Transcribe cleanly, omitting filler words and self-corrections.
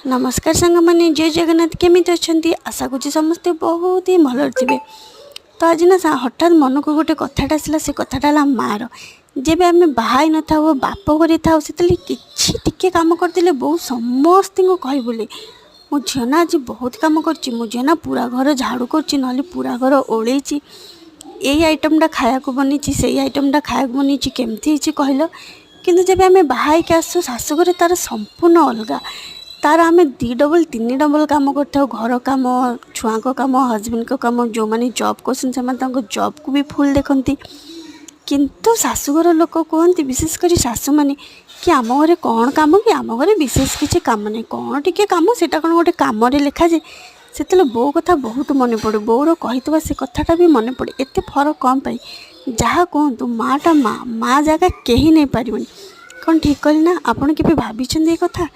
नमस्कार सांग मैंने जय जगन्नाथ केमी अच्छा आशा करुँच समस्ते बहुत ही भल थे। तो आज ना हठात मन को गोटे कथाटा आसला से कथाटा मार जब आम बाहर न था बाप घर था कि कम करदे बहुत समस्त को कह बोले मो झील ना आज बहुत कम कर मो झील ना पूरा घर झाड़ू कर ना पूरा घर ओल यही आइटमटा खाया बनी से आइटमटा खाया बनी केमती कहल कि जब आम बाहर के आसू शाशुघर तार संपूर्ण अलग तार आम 2 डबल 3 डबल कम कर घर कम छुआ कम हजबैंड को कम जो मैंने जॉब कर जॉब को भी फुल देखती किंतु शाशुघर लोक कहते विशेषकर शाशु मैंने कि आम घरे कौन कम कि आम घरे विशेष किसी कम नहीं कौन टी कम से कौन गोटे कम लिखा जाए से बो कथा बहुत मन पड़े बोर कही से कथाटा भी मन पड़े एत फरक कौन पाई जहाँ कहतु माँटा माँ माँ जगह कहीं नहीं पारे कौन ठीक कहली ना आपड़ के भाई कथा